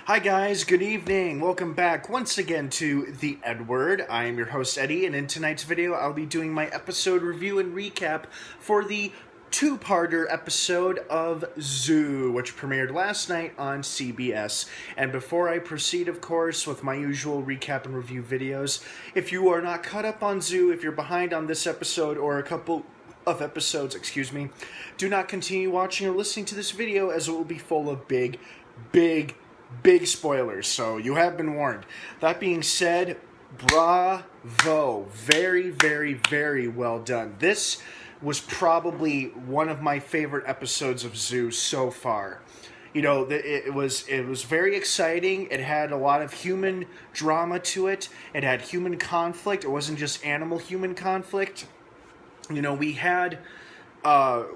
Hi guys, good evening. Welcome back once again to the EdWord. I am your host Eddie, and in tonight's video I'll be doing my episode review and recap for the two-parter episode of Zoo, which premiered last night on CBS. And before I proceed, of course, with my usual recap and review videos, if you are not caught up on Zoo, if you're behind on this episode or a couple of episodes, do not continue watching or listening to this video as it will be full of big spoilers, so you have been warned. That being said, bravo. Very well done. This was probably one of my favorite episodes of Zoo so far. You know, it was very exciting. It had a lot of human drama to it. It had human conflict. It wasn't just animal-human conflict. You know, we had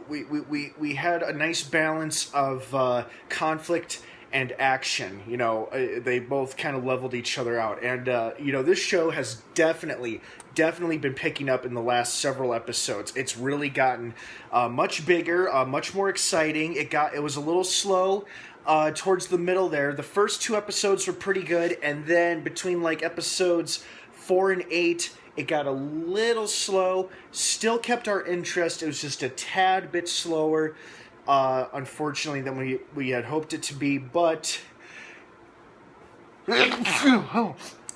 we had a nice balance of conflict and action. You know, they both kind of leveled each other out. And, you know, this show has definitely been picking up in the last several episodes. It's really gotten much bigger, much more exciting. It was a little slow towards the middle there. The first two episodes were pretty good, and then between, like, episodes 4 and 8, it got a little slow. Still kept our interest. It was just a tad bit slower, unfortunately, than we had hoped it to be, but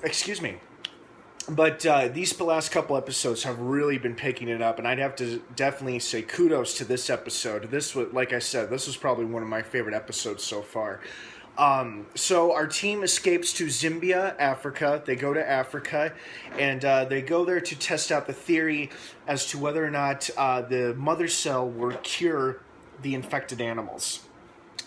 excuse me. But these last couple episodes have really been picking it up, and I'd have to definitely say kudos to this episode. This was, like I said, this was probably one of my favorite episodes so far. So our team escapes to Zambia, Africa. They go to Africa, and they go there to test out the theory as to whether or not the mother cell will cure the infected animals.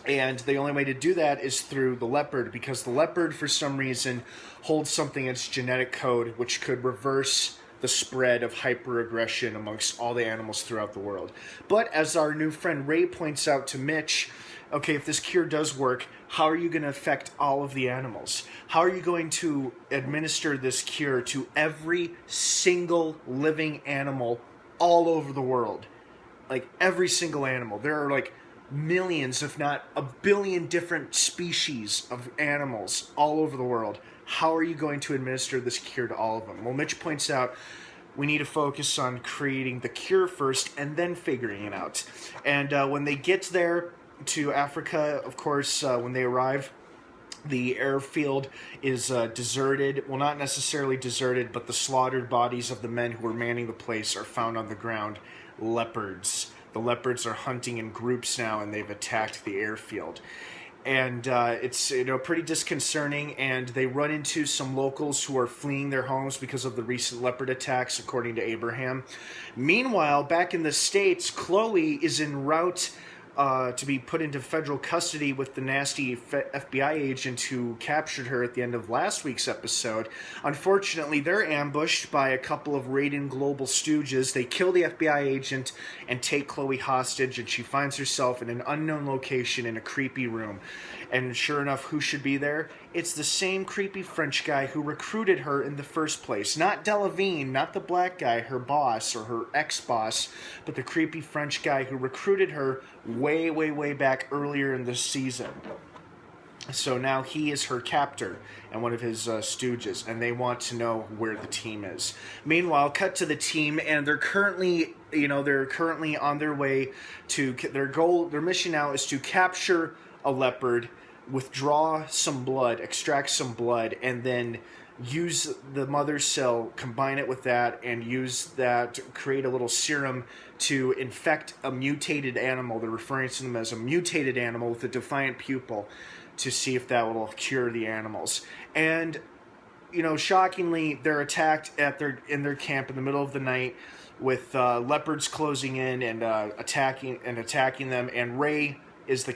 And the only way to do that is through the leopard, because the leopard, for some reason, holds something in its genetic code which could reverse the spread of hyperaggression amongst all the animals throughout the world. But as our new friend Ray points out to Mitch, okay, if this cure does work, how are you going to affect all of the animals? How are you going to administer this cure to every single living animal all over the world? Like, every single animal. There are, like, millions, if not a billion different species of animals all over the world. How are you going to administer this cure to all of them? Well, Mitch points out we need to focus on creating the cure first and then figuring it out. And when they get there to Africa, of course, when they arrive, the airfield is deserted. Well, not necessarily deserted, but the slaughtered bodies of the men who were manning the place are found on the ground. Leopards. The leopards are hunting in groups now, and they've attacked the airfield. And it's, you know, pretty disconcerting, and they run into some locals who are fleeing their homes because of the recent leopard attacks, according to Abraham. Meanwhile, back in the States, Chloe is en route to be put into federal custody with the nasty FBI agent who captured her at the end of last week's episode. Unfortunately, they're ambushed by a couple of Raiden Global stooges. They kill the FBI agent and take Chloe hostage, and she finds herself in an unknown location in a creepy room. And sure enough, who should be there? It's the same creepy French guy who recruited her in the first place. Not Delavigne, not the black guy, her boss or her ex-boss, but the creepy French guy who recruited her way back earlier in the season. So now he is her captor and one of his stooges, and they want to know where the team is. Meanwhile, cut to the team, and they're currently on their way to their mission now is to capture a leopard, withdraw some blood, extract some blood, and then use the mother cell, combine it with that, and use that to create a little serum to infect a mutated animal. They're referring to them as a mutated animal with a defiant pupil, to see if that will cure the animals. And, you know, shockingly, they're attacked in their camp in the middle of the night with leopards closing in and attacking them, and Ray is the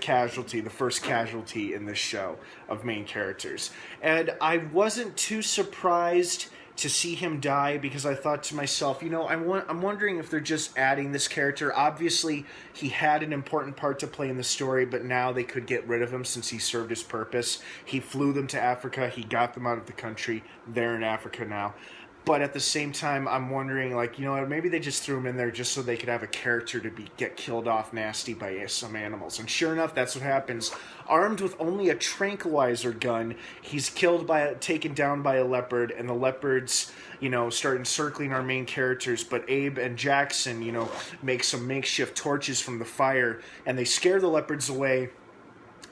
first casualty in this show of main characters. And I wasn't too surprised to see him die, because I thought to myself, you know, I'm wondering if they're just adding this character. Obviously, he had an important part to play in the story, but now they could get rid of him since he served his purpose. He flew them to Africa. He got them out of the country. They're in Africa now. But at the same time, I'm wondering, like, maybe they just threw him in there just so they could have a character to get killed off nasty by some animals. And sure enough, that's what happens. Armed with only a tranquilizer gun, he's taken down by a leopard, and the leopards, start encircling our main characters. But Abe and Jackson, make some makeshift torches from the fire, and they scare the leopards away.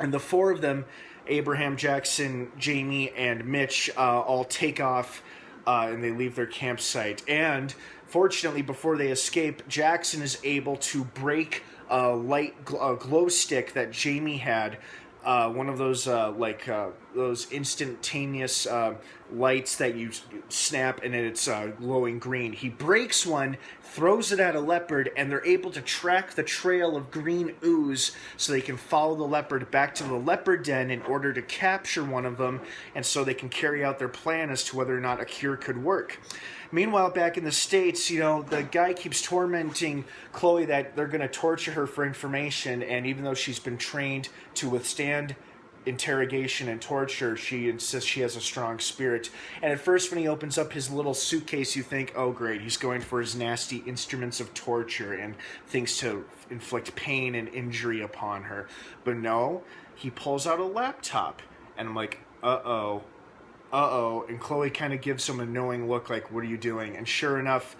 And the four of them, Abraham, Jackson, Jamie, and Mitch, all take off. And they leave their campsite. And fortunately, before they escape, Jackson is able to break a light glow stick that Jamie had. One of those those instantaneous lights that you snap and it's glowing green. He breaks one, throws it at a leopard, and they're able to track the trail of green ooze so they can follow the leopard back to the leopard den in order to capture one of them, and so they can carry out their plan as to whether or not a cure could work. Meanwhile, back in the States, the guy keeps tormenting Chloe that they're going to torture her for information, and even though she's been trained to withstand interrogation and torture, she insists she has a strong spirit. And at first, when he opens up his little suitcase, you think, oh great, he's going for his nasty instruments of torture and things to inflict pain and injury upon her. But no, he pulls out a laptop, and I'm like, uh-oh. And Chloe kind of gives him a knowing look like, what are you doing? And sure enough,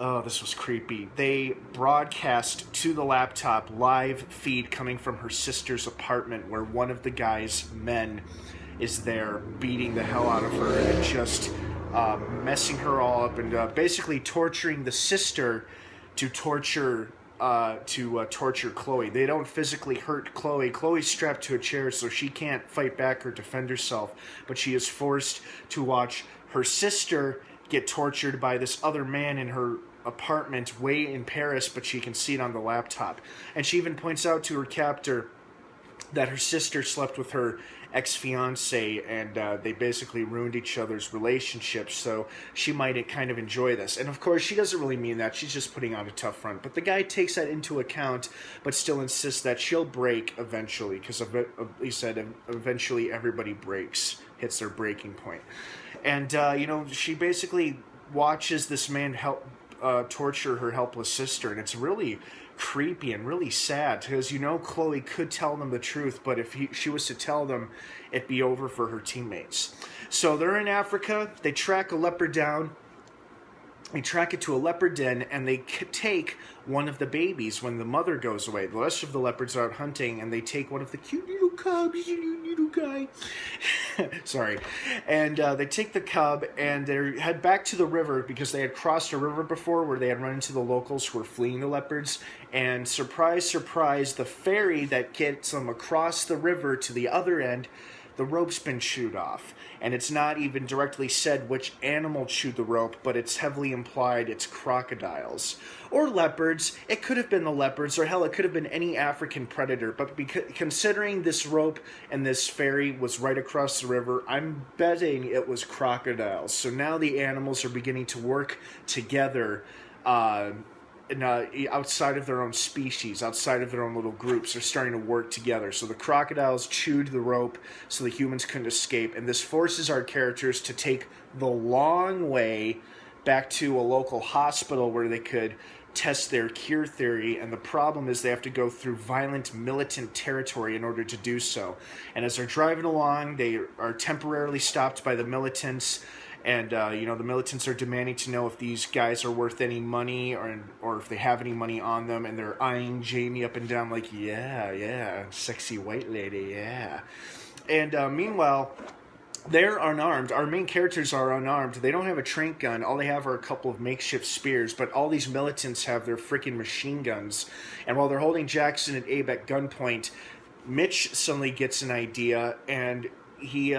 oh, this was creepy. They broadcast to the laptop live feed coming from her sister's apartment where one of the guy's men is there beating the hell out of her and just messing her all up and basically torturing the sister to torture Chloe. They don't physically hurt Chloe. Chloe's strapped to a chair so she can't fight back or defend herself, but she is forced to watch her sister get tortured by this other man in her apartment way in Paris, but she can see it on the laptop. And she even points out to her captor that her sister slept with her ex-fiance, and they basically ruined each other's relationship, so she might kind of enjoy this. And of course, she doesn't really mean that. She's just putting on a tough front. But the guy takes that into account, but still insists that she'll break eventually, because he said eventually everybody breaks, hits their breaking point. And, she basically watches this man torture her helpless sister, and it's really creepy and really sad because Chloe could tell them the truth, but if she was to tell them, it'd be over for her teammates. So they're in Africa. They track a leopard down. They track it to a leopard den, and they take one of the babies when the mother goes away. The rest of the leopards are out hunting, and they take one of the cute little cubs, little guy. Sorry. And they take the cub, and they head back to the river because they had crossed a river before where they had run into the locals who were fleeing the leopards. And surprise, surprise, the ferry that gets them across the river to the other end, the rope's been chewed off. And it's not even directly said which animal chewed the rope, but it's heavily implied it's crocodiles. Or leopards. It could have been the leopards, or hell, it could have been any African predator. But considering this rope and this ferry was right across the river, I'm betting it was crocodiles. So now the animals are beginning to work together outside of their own species, outside of their own little groups. They're starting to work together. So the crocodiles chewed the rope so the humans couldn't escape, and this forces our characters to take the long way back to a local hospital where they could test their cure theory, and the problem is they have to go through violent militant territory in order to do so. And as they're driving along, they are temporarily stopped by the militants. And, the militants are demanding to know if these guys are worth any money or if they have any money on them. And they're eyeing Jamie up and down like, yeah, sexy white lady, yeah. And meanwhile, they're unarmed. Our main characters are unarmed. They don't have a tranq gun. All they have are a couple of makeshift spears. But all these militants have their freaking machine guns. And while they're holding Jackson and Abe at gunpoint, Mitch suddenly gets an idea, and he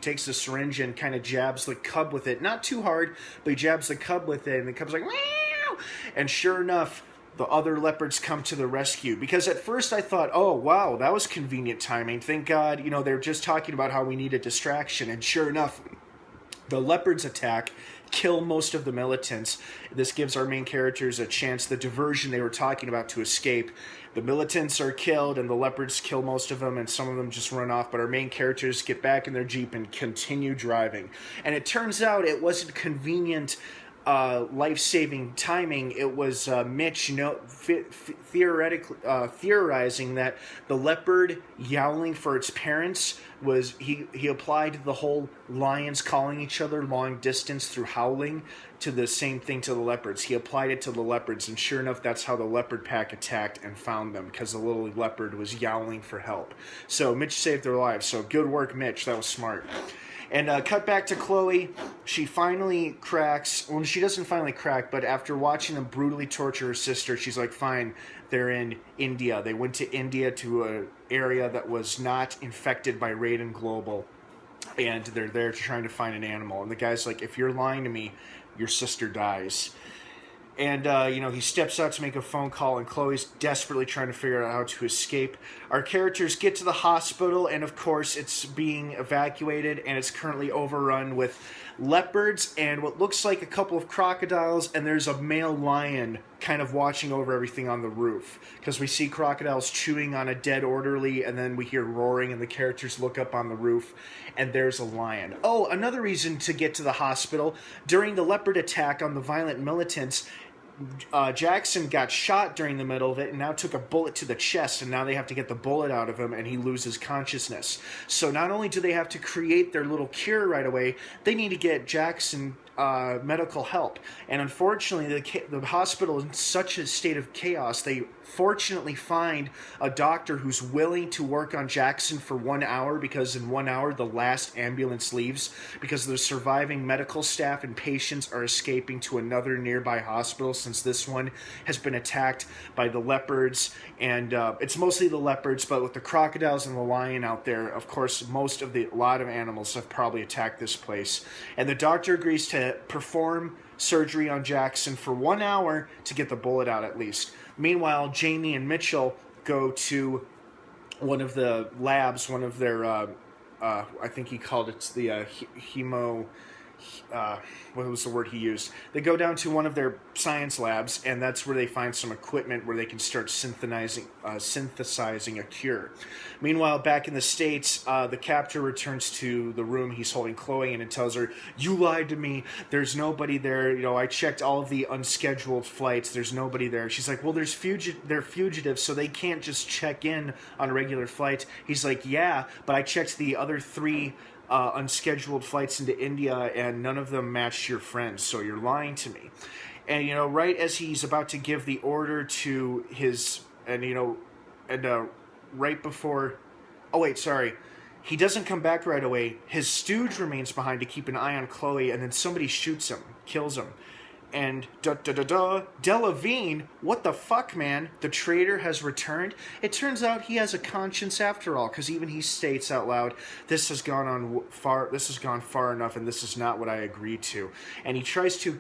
takes the syringe and kind of jabs the cub with it. Not too hard, but he jabs the cub with it, and the cub's like, meow! And sure enough, the other leopards come to the rescue. Because at first I thought, oh, wow, that was convenient timing. Thank God, they're just talking about how we need a distraction. And sure enough, the leopards attack, kill most of the militants. This gives our main characters a chance, the diversion they were talking about, to escape. The militants are killed, and the leopards kill most of them, and some of them just run off. But our main characters get back in their Jeep and continue driving. And it turns out it wasn't convenient life-saving timing. It was Mitch, theorizing that the leopard yowling for its parents was he applied the whole lions calling each other long distance through howling to the same thing to the leopards. He applied it to the leopards, and sure enough, that's how the leopard pack attacked and found them, because the little leopard was yowling for help. So Mitch saved their lives. So good work, Mitch. That was smart. And cut back to Chloe. She finally cracks. Well, she doesn't finally crack, but after watching them brutally torture her sister, she's like, fine, they're in India. They went to India, to an area that was not infected by Raiden Global. And they're there trying to find an animal. And the guy's like, if you're lying to me, your sister dies. And, he steps out to make a phone call, and Chloe's desperately trying to figure out how to escape. Our characters get to the hospital, and of course it's being evacuated, and it's currently overrun with leopards and what looks like a couple of crocodiles, and there's a male lion kind of watching over everything on the roof, because we see crocodiles chewing on a dead orderly, and then we hear roaring, and the characters look up on the roof, and there's a lion. Oh, another reason to get to the hospital: during the leopard attack on the violent militants, Jackson got shot during the middle of it and now took a bullet to the chest, and now they have to get the bullet out of him, and he loses consciousness. So not only do they have to create their little cure right away, they need to get Jackson medical help. And unfortunately, the hospital is in such a state of chaos, they fortunately find a doctor who's willing to work on Jackson for 1 hour, because in 1 hour the last ambulance leaves, because the surviving medical staff and patients are escaping to another nearby hospital, since this one has been attacked by the leopards. And it's mostly the leopards, but with the crocodiles and the lion out there, of course, a lot of animals have probably attacked this place. And the doctor agrees to perform surgery on Jackson for 1 hour to get the bullet out at least. Meanwhile, Jamie and Mitchell go to one of the labs, one of their, I think he called it the what was the word he used? They go down to one of their science labs, and that's where they find some equipment where they can start synthesizing a cure. Meanwhile, back in the States, the captor returns to the room he's holding Chloe in and tells her, "You lied to me. There's nobody there. I checked all of the unscheduled flights. There's nobody there." She's like, "Well, they're fugitives, so they can't just check in on a regular flight." He's like, "Yeah, but I checked the other 3 unscheduled flights into India, and none of them matched your friends, so you're lying to me." And right as he's about to give the order to his, right before, he doesn't come back right away. His stooge remains behind to keep an eye on Chloe, and then somebody shoots him, kills him. And Delavine, what the fuck, man? The traitor has returned. It turns out he has a conscience after all, because even he states out loud, "This has gone far enough, and this is not what I agreed to." And he tries to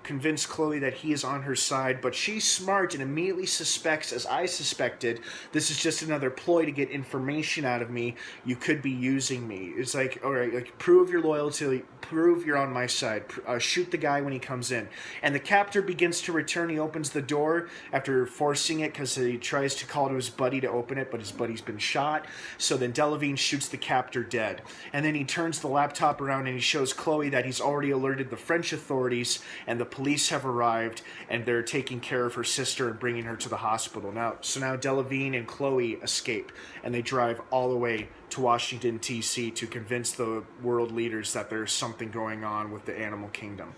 convince Chloe that he is on her side, but she's smart and immediately suspects, as I suspected, this is just another ploy to get information out of me. You could be using me. It's like, all right, like, prove your loyalty, prove you're on my side. Shoot the guy when he comes in. And the captor begins to return. He opens the door after forcing it, because he tries to call to his buddy to open it, but his buddy's been shot. So then Delavine shoots the captor dead. And then he turns the laptop around and he shows Chloe that he's already alerted the French authorities, and the police have arrived, and they're taking care of her sister and bringing her to the hospital. Now Delavine and Chloe escape, and they drive all the way to Washington, D.C. to convince the world leaders that there's something going on with the animal kingdom.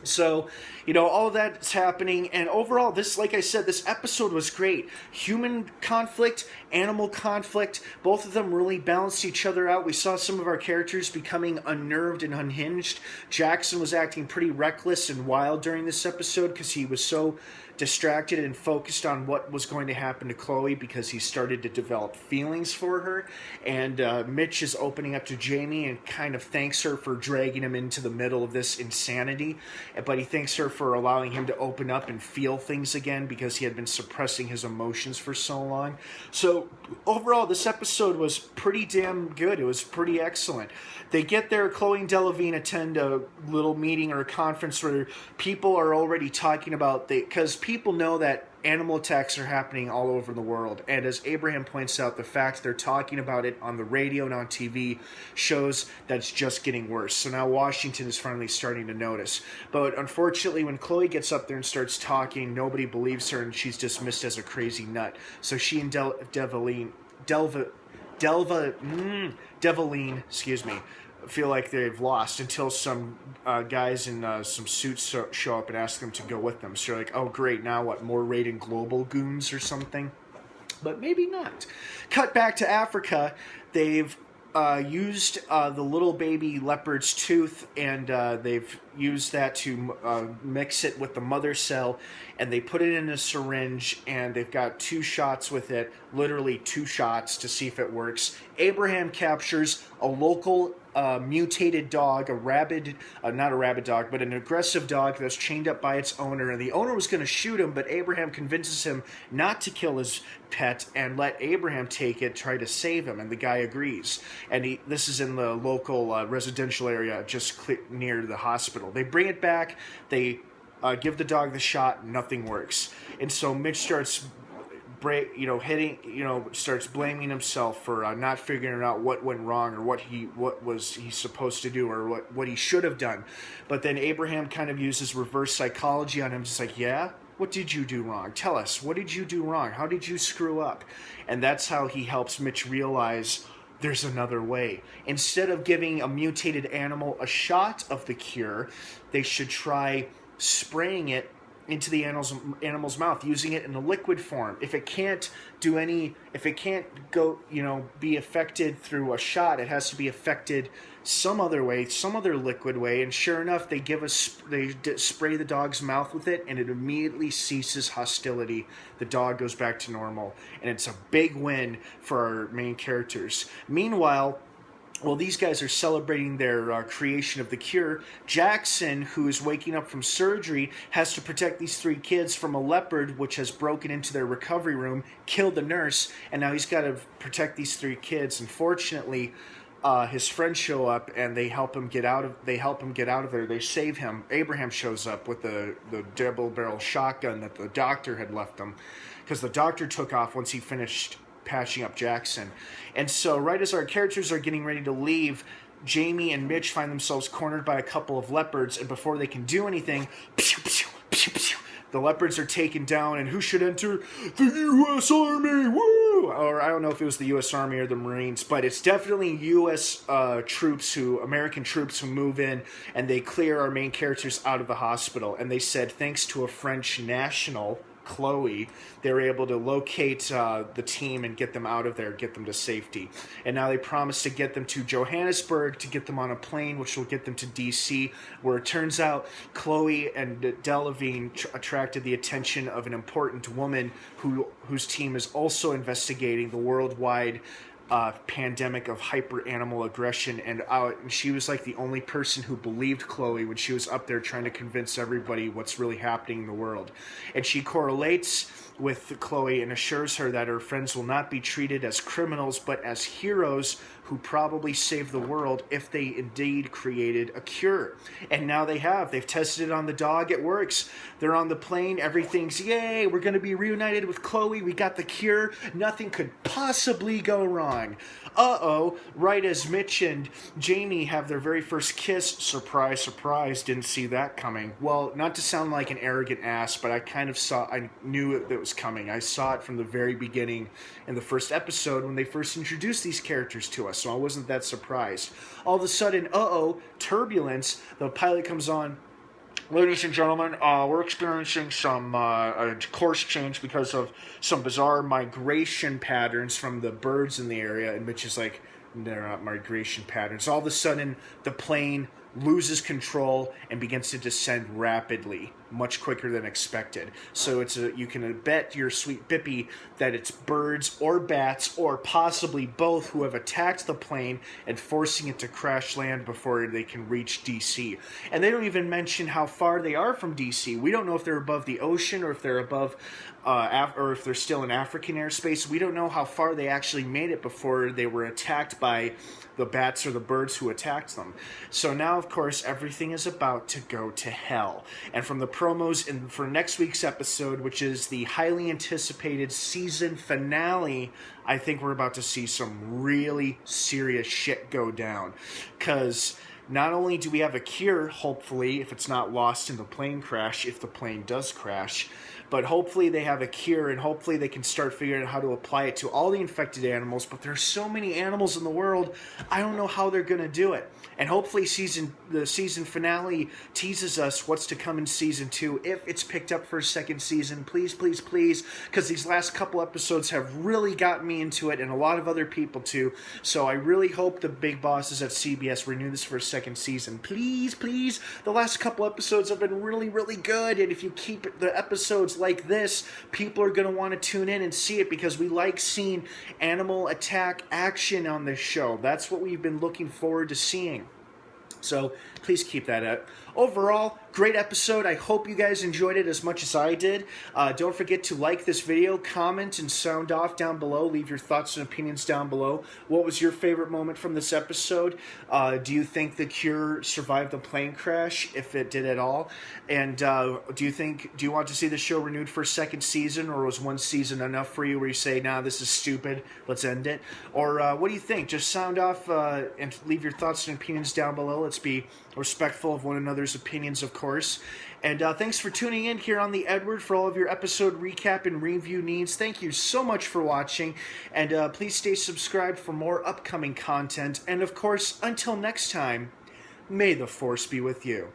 So, all of that's happening, and overall, like I said, this episode was great. Human conflict, animal conflict, both of them really balanced each other out. We saw some of our characters becoming unnerved and unhinged. Jackson was acting pretty reckless and wild during this episode, because he was so distracted and focused on what was going to happen to Chloe because he started to develop feelings for her. And Mitch is opening up to Jamie and kind of thanks her for dragging him into the middle of this insanity. But he thanks her for allowing him to open up and feel things again because he had been suppressing his emotions for so long. So overall, this episode was pretty damn good. It was pretty excellent. They get there, Chloe and Delavine attend a little meeting or a conference where people are already talking about, because people know that animal attacks are happening all over the world. And as Abraham points out, the fact they're talking about it on the radio and on TV shows that it's just getting worse. So now Washington is finally starting to notice. But unfortunately, when Chloe gets up there and starts talking, nobody believes her and she's dismissed as a crazy nut. So she and Devaline, excuse me, feel like they've lost until some guys in some suits show up and ask them to go with them. So you're like, oh great, now what, more raiding global goons or something? But maybe not. Cut back to Africa. They've used the little baby leopard's tooth, and they've used that to mix it with the mother cell, and they put it in a syringe, and they've got 2 shots with it, literally 2 shots to see if it works. Abraham captures a local mutated dog, not a rabid dog, but an aggressive dog that's chained up by its owner, and the owner was going to shoot him, but Abraham convinces him not to kill his pet and let Abraham take it, try to save him, and the guy agrees. And this is in the local residential area just near the hospital. They bring it back, they give the dog the shot, nothing works. And so Mitch starts starts blaming himself for not figuring out what went wrong or what was he supposed to do or what he should have done. But then Abraham kind of uses reverse psychology on him, just like, yeah, what did you do wrong? Tell us, what did you do wrong? How did you screw up? And that's how he helps Mitch realize there's another way. Instead of giving a mutated animal a shot of the cure, they should try spraying it into the animal's mouth, using it in a liquid form. If it can't go, be affected through a shot, it has to be affected some other way, some other liquid way. And sure enough, they spray the dog's mouth with it, and it immediately ceases hostility. The dog goes back to normal, and it's a big win for our main characters. Meanwhile, while these guys are celebrating their creation of the cure, Jackson, who is waking up from surgery, has to protect these 3 kids from a leopard which has broken into their recovery room, killed the nurse, and now he's got to protect these 3 kids. Unfortunately, his friends show up and they help him get out of there. They save him. Abraham shows up with the double-barrel shotgun that the doctor had left him, because the doctor took off once he finished patching up Jackson. And so right as our characters are getting ready to leave, Jamie and Mitch find themselves cornered by a couple of leopards, and before they can do anything, pew, pew, pew, pew, the leopards are taken down, and who should enter? The U.S. Army! Woo! Or I don't know if it was the U.S. Army or the Marines, but it's definitely U.S. American troops who move in, and they clear our main characters out of the hospital. And they said, thanks to a French national, Chloe, they were able to locate the team and get them out of there, get them to safety. And now they promise to get them to Johannesburg to get them on a plane, which will get them to D.C., where it turns out Chloe and Delavine attracted the attention of an important woman whose team is also investigating the worldwide pandemic of hyper animal aggression, and she was like the only person who believed Chloe when she was up there trying to convince everybody what's really happening in the world. And she correlates with Chloe and assures her that her friends will not be treated as criminals but as heroes who probably saved the world if they indeed created a cure. And now they've tested it on the dog, it works. They're on the plane, everything's yay, we're going to be reunited with Chloe, we got the cure, nothing could possibly go wrong. Right as Mitch and Jamie have their very first kiss, surprise, surprise, didn't see that coming. Well, not to sound like an arrogant ass, but I knew it was coming. I saw it from the very beginning in the first episode when they first introduced these characters to us, so I wasn't that surprised. All of a sudden, turbulence, the pilot comes on. Ladies and gentlemen, we're experiencing some course change because of some bizarre migration patterns from the birds in the area. And Mitch is like, they're not migration patterns. All of a sudden, the plane loses control and begins to descend rapidly, much quicker than expected. So you can bet your sweet Bippy that it's birds or bats or possibly both who have attacked the plane and forcing it to crash land before they can reach DC. And they don't even mention how far they are from DC. We don't know if they're above the ocean or if they're above or if they're still in African airspace. We don't know how far they actually made it before they were attacked by the bats or the birds who attacked them. So now, of course, everything is about to go to hell. And from the promos for next week's episode, which is the highly anticipated season finale, I think we're about to see some really serious shit go down. Because not only do we have a cure, hopefully, if it's not lost in the plane crash, if the plane does crash, but hopefully they have a cure, and hopefully they can start figuring out how to apply it to all the infected animals. But there's so many animals in the world, I don't know how they're going to do it. And hopefully the season finale teases us what's to come in season 2, if it's picked up for a second season. Please, please, please, because these last couple episodes have really gotten me into it, and a lot of other people too. So I really hope the big bosses at CBS renew this for a second season. Please, please. The last couple episodes have been really, really good, and if you keep the episodes like this, people are going to want to tune in and see it, because we like seeing animal attack action on this show. That's what we've been looking forward to seeing. So please keep that up. Overall, great episode. I hope you guys enjoyed it as much as I did. Don't forget to like this video, comment, and sound off down below. Leave your thoughts and opinions down below. What was your favorite moment from this episode? Do you think the cure survived the plane crash, if it did at all? And do you want to see the show renewed for a second season, or was one season enough for you where you say, nah, this is stupid, let's end it? Or what do you think? Just sound off and leave your thoughts and opinions down below. Let's be respectful of one another's opinions, of course. And thanks for tuning in here on the EdWord for all of your episode recap and review needs. Thank you so much for watching, and please stay subscribed for more upcoming content. And of course, until next time, may the Force be with you.